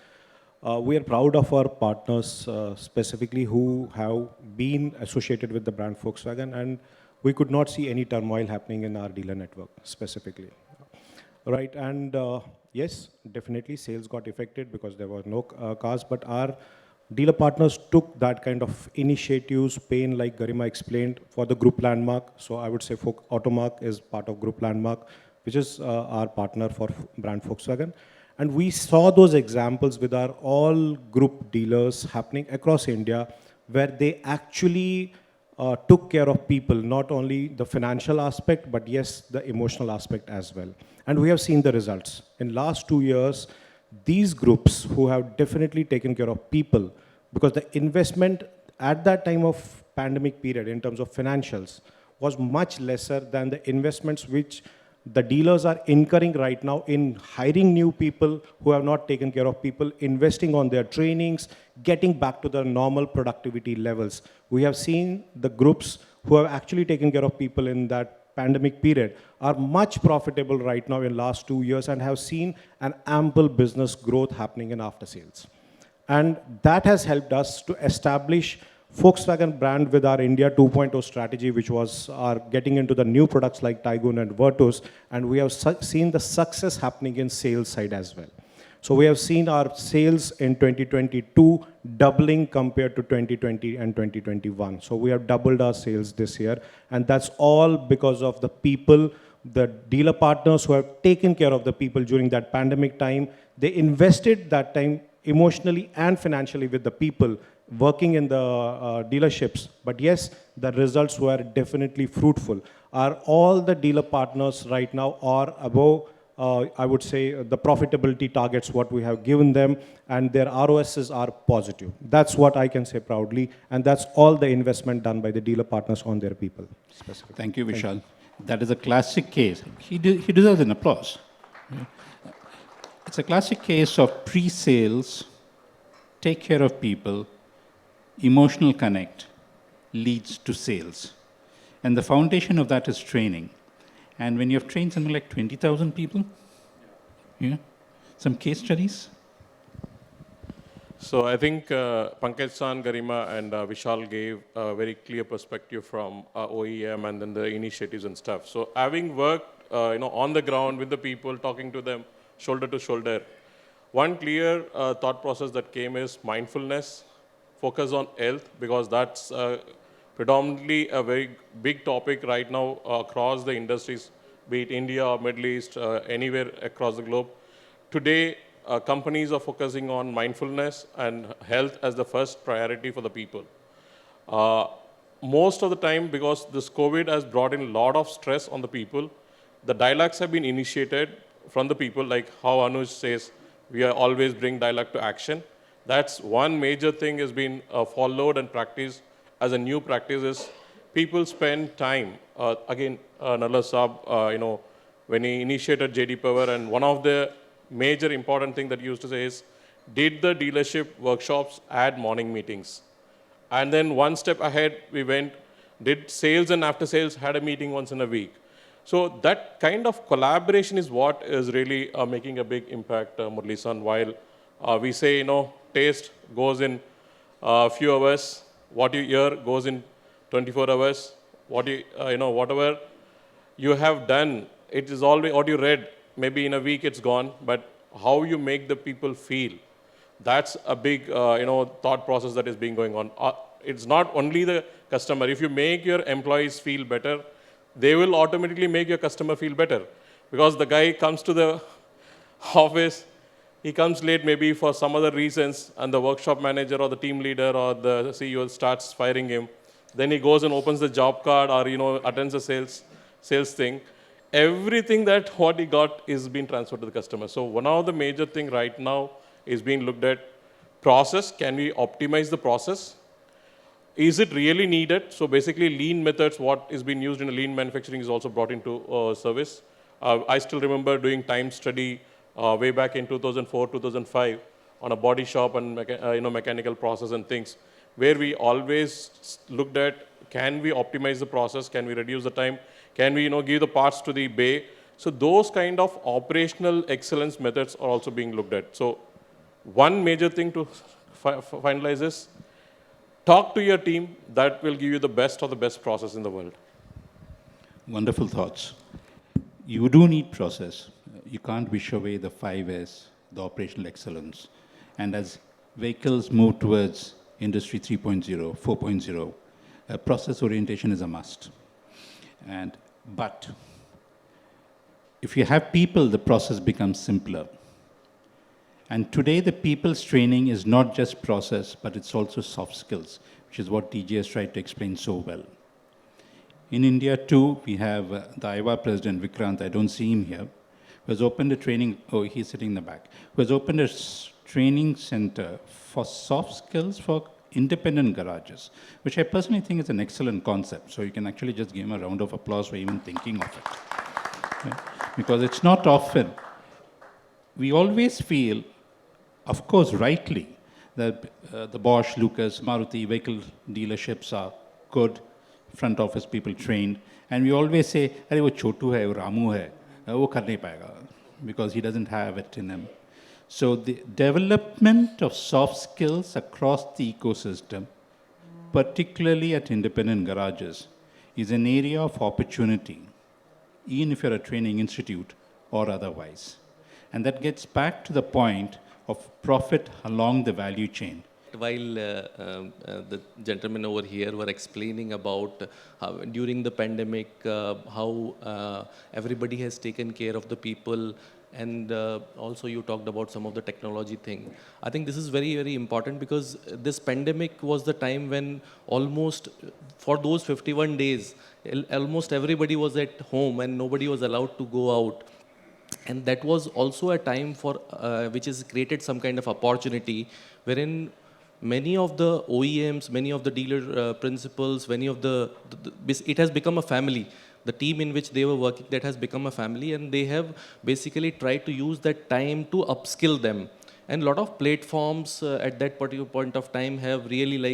we are proud of our partners specifically who have been associated with the brand Volkswagen, and we could not see any turmoil happening in our dealer network specifically. Right, and yes, definitely sales got affected because there were no cars, but our dealer partners took that kind of initiatives, pain, like Garima explained, for the Group Landmark. So I would say Automark is part of Group Landmark, which is our partner for brand Volkswagen. And we saw those examples with our all group dealers happening across India, where they actually took care of people, not only the financial aspect, but yes, the emotional aspect as well. And we have seen the results. In last 2 years, these groups who have definitely taken care of people, because the investment at that time of pandemic period in terms of financials was much lesser than the investments which the dealers are incurring right now in hiring new people who have not taken care of people, investing on their trainings, getting back to their normal productivity levels. We have seen the groups who have actually taken care of people in that pandemic period are much profitable right now in last 2 years and have seen an ample business growth happening in after sales. And that has helped us to establish Volkswagen brand with our India 2.0 strategy, which was our getting into the new products like Taigun and Virtus, and we have seen the success happening in sales side as well. So we have seen our sales in 2022 doubling compared to 2020 and 2021. So we have doubled our sales this year, and that's all because of the people, the dealer partners who have taken care of the people during that pandemic time. They invested that time emotionally and financially with the people working in the dealerships. But yes, the results were definitely fruitful. Are all the dealer partners right now are above, I would say, the profitability targets what we have given them, and their ROSs are positive. That's what I can say proudly, and that's all the investment done by the dealer partners on their people. Thank you, Vishal. That is a classic case. He deserves an applause. It's a classic case of pre-sales, take care of people, emotional connect leads to sales. And the foundation of that is training. And when you have trained something like 20,000 people, yeah, some case studies? So I think Pankaj San, Garima, and Vishal gave a very clear perspective from OEM and then the initiatives and stuff. So having worked on the ground with the people, talking to them shoulder to shoulder, one clear thought process that came is mindfulness, focus on health, because that's predominantly a very big topic right now across the industries, be it India or Middle East, anywhere across the globe. Today, companies are focusing on mindfulness and health as the first priority for the people. most of the time, because this COVID has brought in a lot of stress on the people, the dialogues have been initiated from the people, like how Anuj says, we are always bring dialogue to action. That's one major thing has been followed and practiced as a new practice is people spend time. Again, Narula Saab, when he initiated JD Power, and one of the major important thing that he used to say is, did the dealership workshops add morning meetings? And then one step ahead, we went, did sales and after sales had a meeting once in a week? So that kind of collaboration is what is really making a big impact, Murli-san. While we say, taste goes in a few hours, what you hear goes in 24 hours, what you, whatever you have done, it is always what you read, maybe in a week it's gone, but how you make the people feel, that's a big, thought process that is being going on. It's not only the customer. If you make your employees feel better, they will automatically make your customer feel better. Because the guy comes to the office, he comes late maybe for some other reasons, and the workshop manager or the team leader or the CEO starts firing him. Then he goes and opens the job card or, attends the sales thing. Everything that what he got is being transferred to the customer. So one of the major thing right now is being looked at process. Can we optimize the process? Is it really needed? So basically lean methods, what is being used in lean manufacturing is also brought into service. I still remember doing time study way back in 2004, 2005 on a body shop and mechanical process and things, where we always looked at, can we optimize the process? Can we reduce the time? Can we give the parts to the bay? So those kind of operational excellence methods are also being looked at. So one major thing to finalize is, talk to your team. That will give you the best of the best process in the world. Wonderful thoughts. You do need process. You can't wish away the 5S, the operational excellence. And as vehicles move towards Industry 3.0, 4.0, process orientation is a must. But if you have people, the process becomes simpler. And today, the people's training is not just process, but it's also soft skills, which is what TJ has tried to explain so well. In India, too, we have the IVA president, Vikrant, I don't see him here, who has opened a training, he's sitting in the back, who has opened a training center for soft skills for independent garages, which I personally think is an excellent concept. So you can actually just give him a round of applause for even thinking of it. Right? Because it's not often. We always feel, of course, rightly, that the Bosch, Lucas, Maruti vehicle dealerships are good, front office people trained, and we always say, "Arey, wo Chotu hai, wo Ramu hai, wo kar nahi payega," because he doesn't have it in him. So the development of soft skills across the ecosystem, particularly at independent garages, is an area of opportunity, even if you're a training institute or otherwise. And that gets back to the point of profit along the value chain. While the gentlemen over here were explaining about how, during the pandemic, how everybody has taken care of the people, and also you talked about some of the technology thing. I think this is very, very important, because this pandemic was the time when almost for those 51 days, almost everybody was at home and nobody was allowed to go out. And that was also a time for which has created some kind of opportunity, wherein many of the OEMs, many of the dealer principals, many of it has become a family. The team in which they were working, that has become a family, and they have basically tried to use that time to upskill them. And a lot of platforms at that particular point of time have really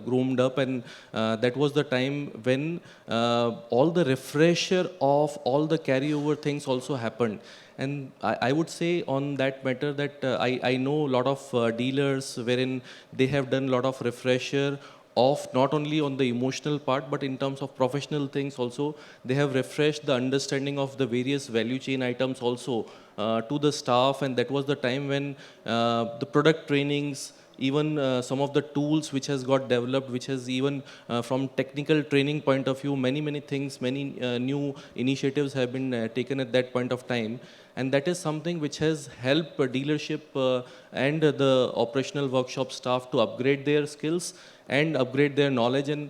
groomed up, and that was the time when all the refresher of all the carryover things also happened. And I would say on that matter that I know a lot of dealers wherein they have done a lot of refresher of not only on the emotional part, but in terms of professional things also. They have refreshed the understanding of the various value chain items also to the staff, and that was the time when the product trainings, even some of the tools which has got developed, which has even from technical training point of view, many things, many new initiatives have been taken at that point of time. And that is something which has helped dealership and the operational workshop staff to upgrade their skills and upgrade their knowledge. And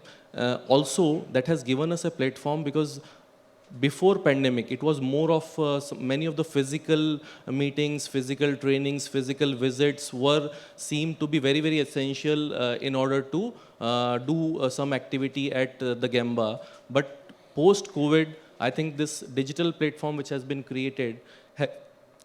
also that has given us a platform, because before pandemic, it was more of many of the physical meetings, physical trainings, physical visits seemed to be very, very essential in order to do some activity at the Gamba. But post-COVID, I think this digital platform which has been created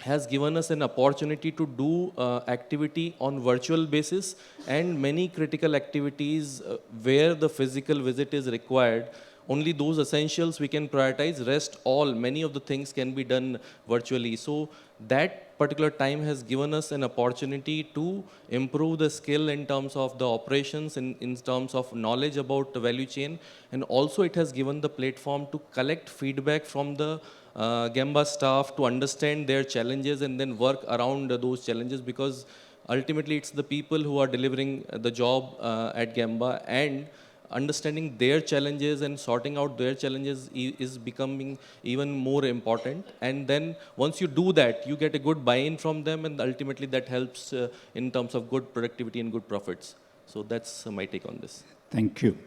has given us an opportunity to do activity on virtual basis, and many critical activities where the physical visit is required, only those essentials we can prioritize. Rest all, many of the things can be done virtually. So that particular time has given us an opportunity to improve the skill in terms of the operations, in terms of knowledge about the value chain, and also it has given the platform to collect feedback from the Gamba staff, to understand their challenges and then work around those challenges, because ultimately it's the people who are delivering the job at Gamba, and understanding their challenges and sorting out their challenges is becoming even more important. And then once you do that, you get a good buy-in from them, and ultimately that helps in terms of good productivity and good profits. So that's my take on this. Thank you.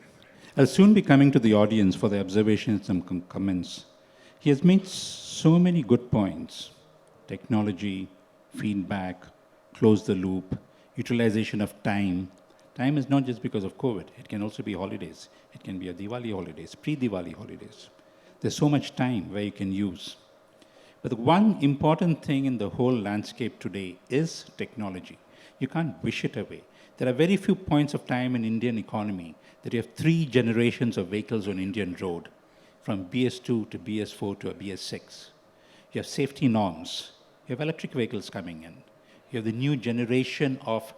I'll soon be coming to the audience for the observations and comments. He has made so many good points: technology, feedback, close the loop, utilization of time. Time is not just because of COVID. It can also be holidays. It can be a Diwali holidays, pre-Diwali holidays. There's so much time where you can use. But the one important thing in the whole landscape today is technology. You can't wish it away. There are very few points of time in Indian economy that you have 3 generations of vehicles on Indian road, from BS2 to BS4 to a BS6. You have safety norms. You have electric vehicles coming in. You have the new generation of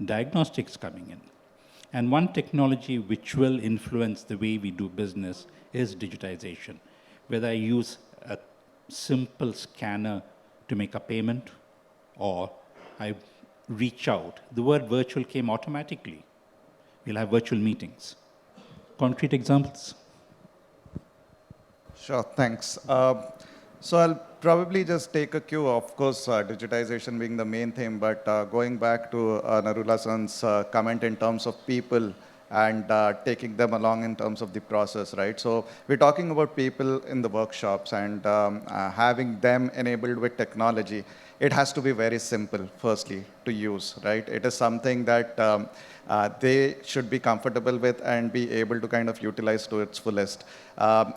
diagnostics coming in. And one technology which will influence the way we do business is digitization. Whether I use a simple scanner to make a payment, or I reach out, the word virtual came automatically. We'll have virtual meetings. Concrete examples? Sure, thanks. So I'll probably just take a cue, of course, digitization being the main theme, but going back to Narula-san's comment in terms of people and taking them along in terms of the process, right? So we're talking about people in the workshops and having them enabled with technology. It has to be very simple, firstly, to use, right? It is something that they should be comfortable with and be able to kind of utilize to its fullest.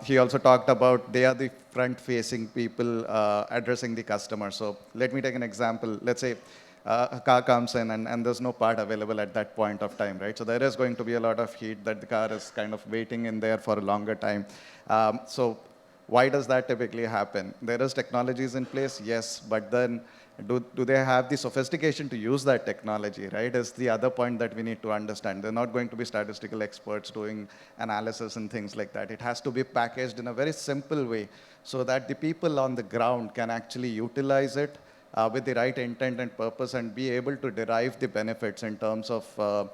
He also talked about they are the front-facing people addressing the customer. So let me take an example. Let's say a car comes in and there's no part available at that point of time, right? So there is going to be a lot of heat that the car is kind of waiting in there for a longer time. So why does that typically happen? There is technologies in place, yes, but then do they have the sophistication to use that technology, right? Is the other point that we need to understand. They're not going to be statistical experts doing analysis and things like that. It has to be packaged in a very simple way so that the people on the ground can actually utilize it with the right intent and purpose and be able to derive the benefits in terms of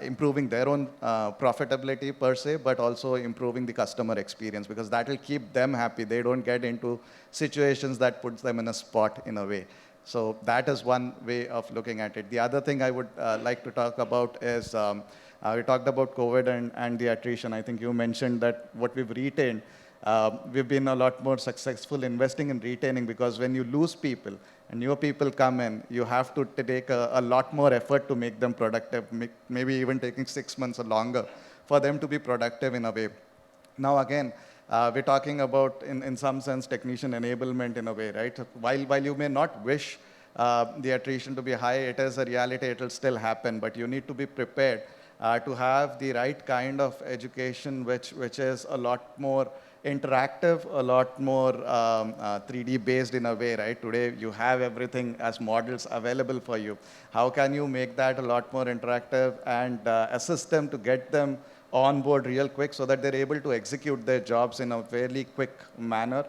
improving their own profitability per se, but also improving the customer experience, because that will keep them happy. They don't get into situations that puts them in a spot in a way. So that is one way of looking at it. The other thing I would like to talk about is, we talked about COVID and the attrition. I think you mentioned that what we've retained, we've been a lot more successful investing in retaining, because when you lose people and new people come in, you have to take a lot more effort to make them productive, maybe even taking 6 months or longer for them to be productive in a way. Now again, we're talking about, in some sense, technician enablement in a way, right? While you may not wish the attrition to be high, it is a reality, it will still happen, but you need to be prepared to have the right kind of education, which is a lot more interactive, a lot more 3D based in a way, right? Today, you have everything as models available for you. How can you make that a lot more interactive and assist them to get them on board real quick so that they're able to execute their jobs in a fairly quick manner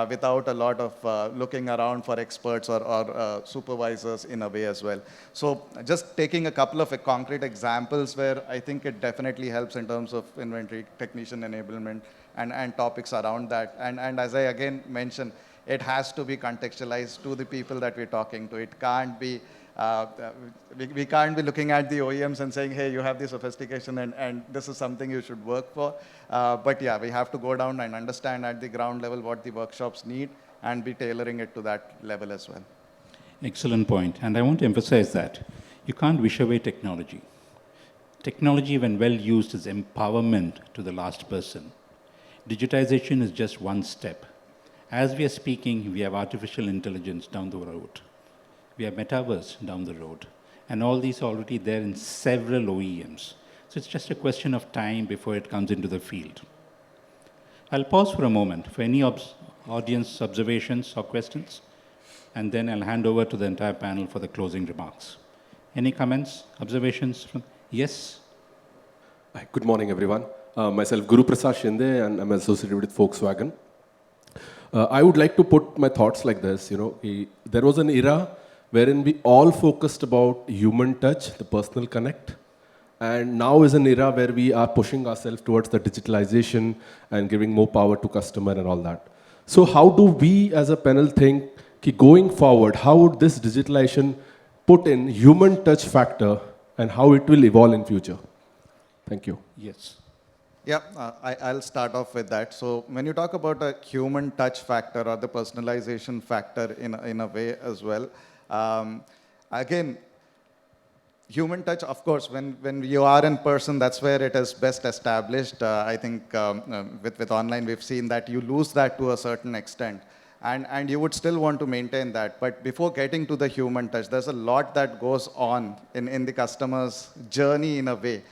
without a lot of looking around for experts or supervisors in a way as well. So just taking a couple of concrete examples where I think it definitely helps in terms of inventory, technician enablement, and topics around that. And as I again mentioned, it has to be contextualized to the people that we're talking to. It can't be Uh, we can't be looking at the OEMs and saying, hey, you have the sophistication and this is something you should work for. But yeah, we have to go down and understand at the ground level what the workshops need and be tailoring it to that level as well. Excellent point. And I want to emphasize that you can't wish away technology. Technology, when well used, is empowerment to the last person. Digitization is just one step. As we are speaking, we have artificial intelligence down the road. We have metaverse down the road. And all these are already there in several OEMs. So it's just a question of time before it comes into the field. I'll pause for a moment for any audience observations or questions, and then I'll hand over to the entire panel for the closing remarks. Any comments, observations? Yes? Hi, good morning, everyone. Myself, Guru Prasad Shinde, and I'm associated with Volkswagen. I would like to put my thoughts like this. There was an era wherein we all focused about human touch, the personal connect. And now is an era where we are pushing ourselves towards the digitalization and giving more power to customer and all that. So how do we as a panel think, going forward, how would this digitalization put in human touch factor and how it will evolve in future? Thank you. Yes. Yeah, I'll start off with that. So when you talk about a human touch factor or the personalization factor in a way as well, again, human touch, of course, when you are in person, that's where it is best established. I think with online, we've seen that you lose that to a certain extent. And you would still want to maintain that. But before getting to the human touch, there's a lot that goes on in the customer's journey in a way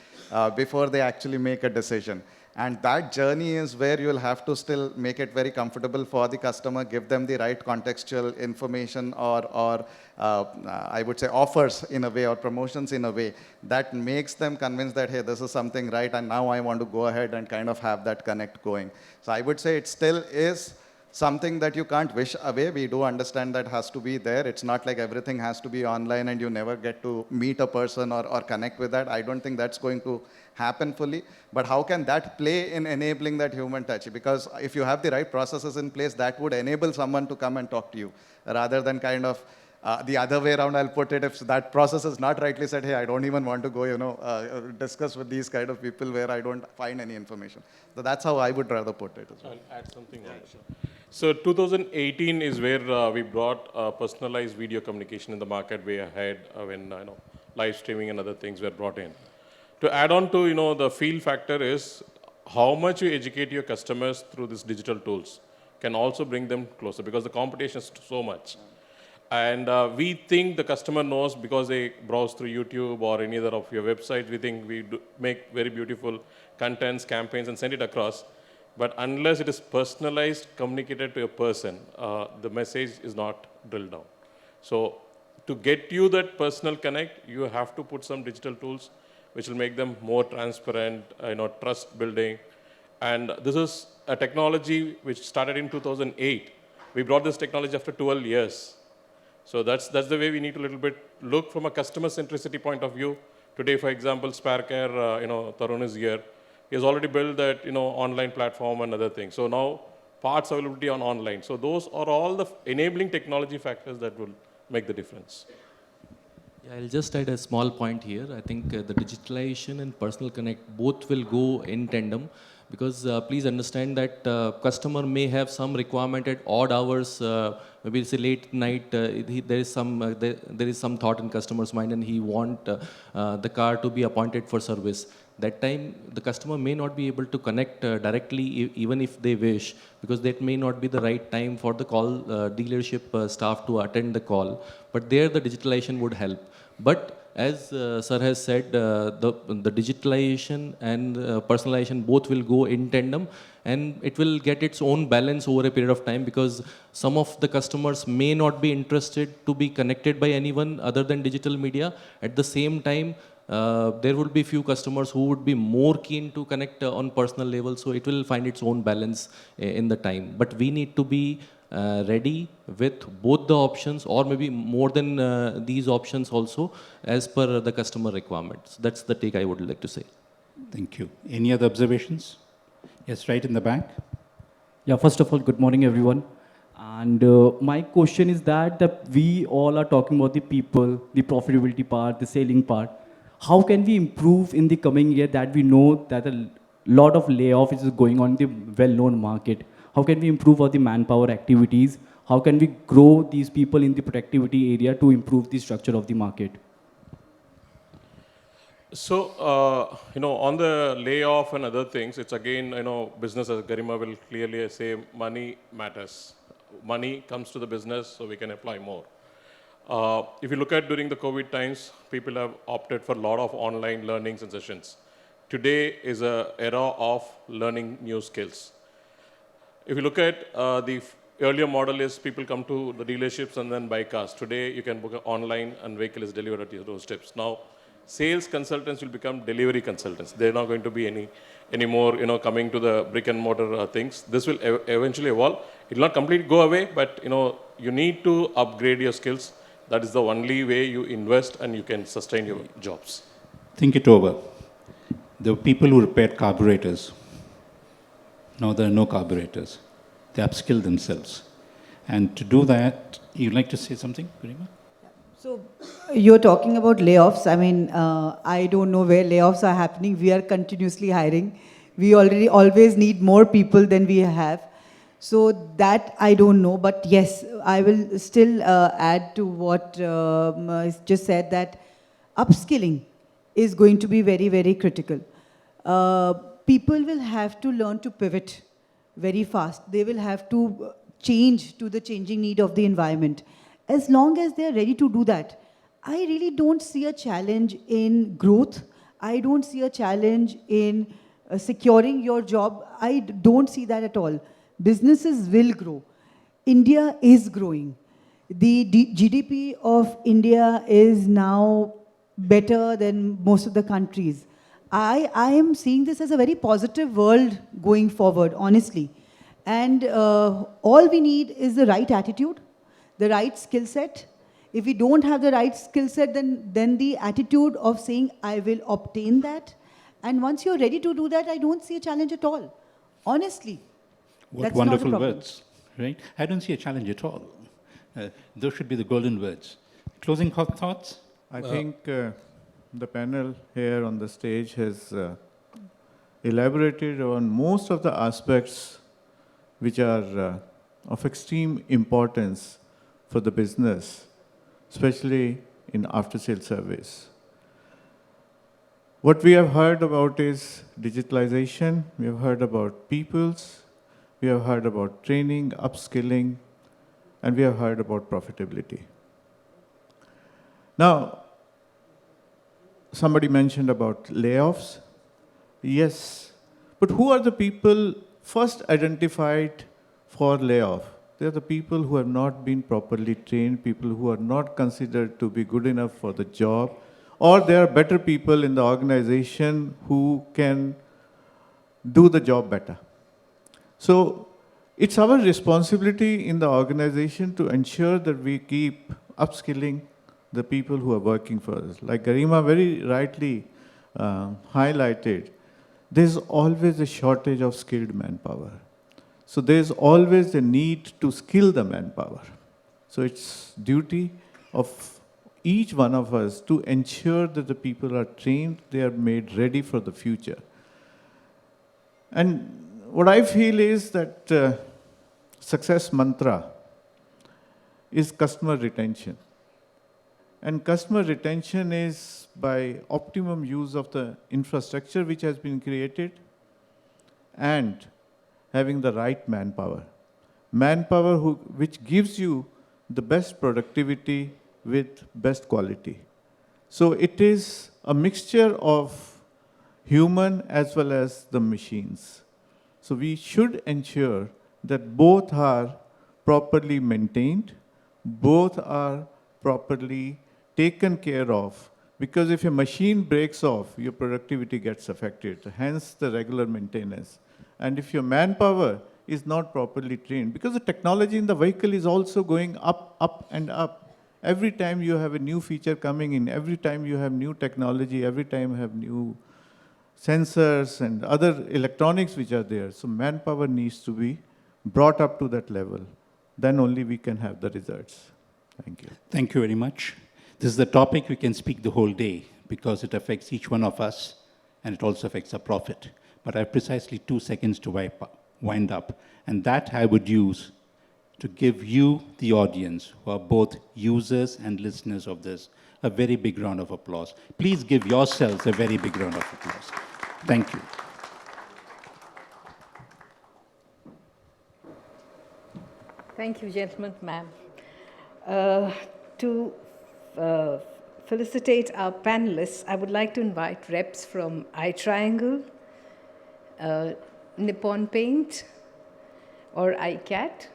before they actually make a decision. And that journey is where you'll have to still make it very comfortable for the customer, give them the right contextual information or I would say offers in a way or promotions in a way that makes them convinced that, hey, this is something right and now I want to go ahead and kind of have that connect going. So I would say it still is something that you can't wish away. We do understand that has to be there. It's not like everything has to be online and you never get to meet a person or connect with that. I don't think that's going to happen fully. But how can that play in enabling that human touch? Because if you have the right processes in place, that would enable someone to come and talk to you rather than kind of the other way around. I'll put it, if that process is not rightly said, hey, I don't even want to go, discuss with these kind of people where I don't find any information. So that's how I would rather put it as well. I'll add something on it. So 2018 is where we brought personalized video communication in the market way ahead when live streaming and other things were brought in. To add on to the feel factor is how much you educate your customers through these digital tools can also bring them closer because the competition is so much. And we think the customer knows because they browse through YouTube or any other of your websites. We think we make very beautiful contents, campaigns, and send it across. But unless it is personalized, communicated to a person, the message is not drilled down. So to get you that personal connect, you have to put some digital tools which will make them more transparent, trust building. And this is a technology which started in 2008. We brought this technology after 12 years. So that's the way we need to little bit look from a customer centricity point of view. Today, for example, SpareCare, Tarun is here. He has already built that, online platform and other things. So now parts availability on online. So those are all the enabling technology factors that will make the difference. Yeah, I'll just add a small point here. I think the digitalization and personal connect both will go in tandem because please understand that customer may have some requirement at odd hours, maybe say late night, there is some thought in customer's mind and he want the car to be appointed for service. That time, the customer may not be able to connect directly even if they wish, because that may not be the right time for the call dealership staff to attend the call. But there, the digitalization would help. But as Sir has said, the digitalization and personalization both will go in tandem, and it will get its own balance over a period of time because some of the customers may not be interested to be connected by anyone other than digital media. At the same time, there will be few customers who would be more keen to connect on personal level, so it will find its own balance in the time. But we need to be ready with both the options or maybe more than these options also as per the customer requirements. That's the take I would like to say. Thank you. Any other observations? Yes, right in the back. Yeah, first of all, good morning, everyone. And my question is that we all are talking about the people, the profitability part, the selling part. How can we improve in the coming year that we know that a lot of layoff is going on in the well-known market? How can we improve all the manpower activities? How can we grow these people in the productivity area to improve the structure of the market? So, on the layoff and other things, it's again, business, as Garima will clearly say, money matters. Money comes to the business, so we can apply more. If you look at during the COVID times, people have opted for a lot of online learnings and sessions. Today is an era of learning new skills. If you look at the earlier model is people come to the dealerships and then buy cars. Today, you can book online and vehicle is delivered at your doorsteps. Now, sales consultants will become delivery consultants. They're not going to be any more, coming to the brick and mortar things. This will eventually evolve. It will not completely go away, but, you need to upgrade your skills. That is the only way you invest and you can sustain your jobs. Think it over. The people who repaired carburetors, now there are no carburetors. They upskill themselves. And to do that, you'd like to say something, Garima? So you're talking about layoffs. I mean, I don't know where layoffs are happening. We are continuously hiring. We always need more people than we have. So that I don't know. But yes, I will still add to what is just said, that upskilling is going to be very, very critical. People will have to learn to pivot very fast. They will have to change to the changing need of the environment. As long as they're ready to do that, I really don't see a challenge in growth. I don't see a challenge in securing your job. I don't see that at all. Businesses will grow. India is growing. The GDP of India is now better than most of the countries. I am seeing this as a very positive world going forward, honestly. And all we need is the right attitude, the right skill set. If we don't have the right skill set, then the attitude of saying, I will obtain that. And once you're ready to do that, I don't see a challenge at all. Honestly. What that's wonderful not a problem. words, right? I don't see a challenge at all. Those should be the golden words. Closing thoughts? I think the panel here on the stage has elaborated on most of the aspects which are of extreme importance for the business, especially in after-sale service. What we have heard about is digitalization, we have heard about peoples, we have heard about training, upskilling, and we have heard about profitability. Now, somebody mentioned about layoffs. Yes, but who are the people first identified for layoff? They are the people who have not been properly trained, people who are not considered to be good enough for the job, or there are better people in the organization who can do the job better. So it's our responsibility in the organization to ensure that we keep upskilling the people who are working for us. Like Garima very rightly highlighted, there's always a shortage of skilled manpower. So there's always a need to skill the manpower. So it's duty of each one of us to ensure that the people are trained, they are made ready for the future. And what I feel is that success mantra is customer retention. And customer retention is by optimum use of the infrastructure which has been created and having the right manpower. Manpower which gives you the best productivity with best quality. So it is a mixture of human as well as the machines. So we should ensure that both are properly maintained, both are properly taken care of, because if a machine breaks off, your productivity gets affected, hence the regular maintenance. And if your manpower is not properly trained, because the technology in the vehicle is also going up, up and up. Every time you have a new feature coming in, every time you have new technology, every time you have new sensors and other electronics which are there. So manpower needs to be brought up to that level. then only we can have the results. Thank you. Thank you very much. This is the topic we can speak the whole day because it affects each one of us and it also affects our profit. But I have precisely 2 seconds to wind up, and that I would use to give you, the audience, who are both users and listeners of this, a very big round of applause. Please give yourselves a very big round of applause. Thank you. Thank you, gentlemen, ma'am. To felicitate our panelists, I would like to invite reps from iTriangle, Nippon Paint, or iCat.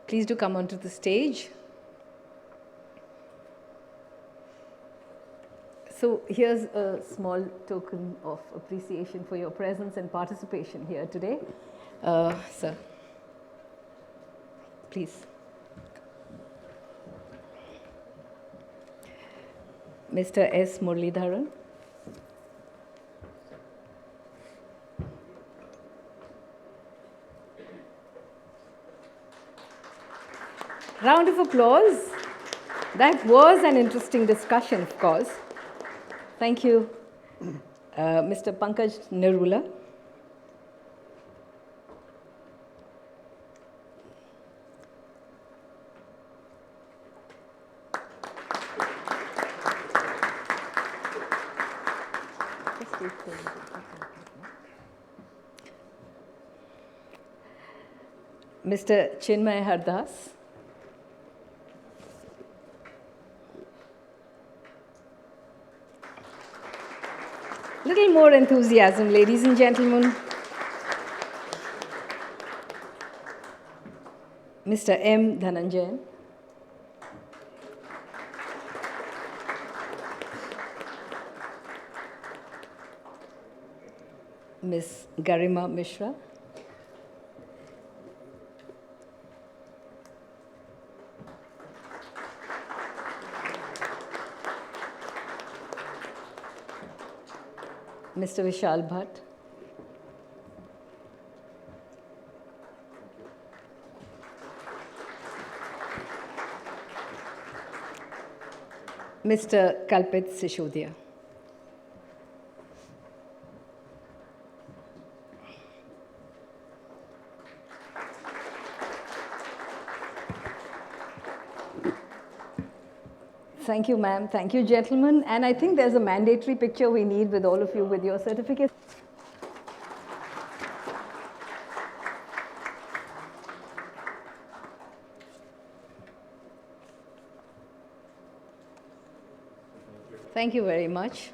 Please do come onto the stage. So here's a small token of appreciation for your presence and participation here today. Sir, please. Mr. S. Muralidharan. Round of applause. That was an interesting discussion, of course. Thank you. Mr. Pankaj Narula. Mr. Chinmaya Hardas. Little more enthusiasm, ladies and gentlemen. Mr. M. Dhananjayan. Ms. Garima Misra. Mr. Vishal Bhat. Mr. Kalpit Shishodia. Thank you, ma'am. Thank you, gentlemen. And I think there's a mandatory picture we need with all of you with your certificates. Thank you very much.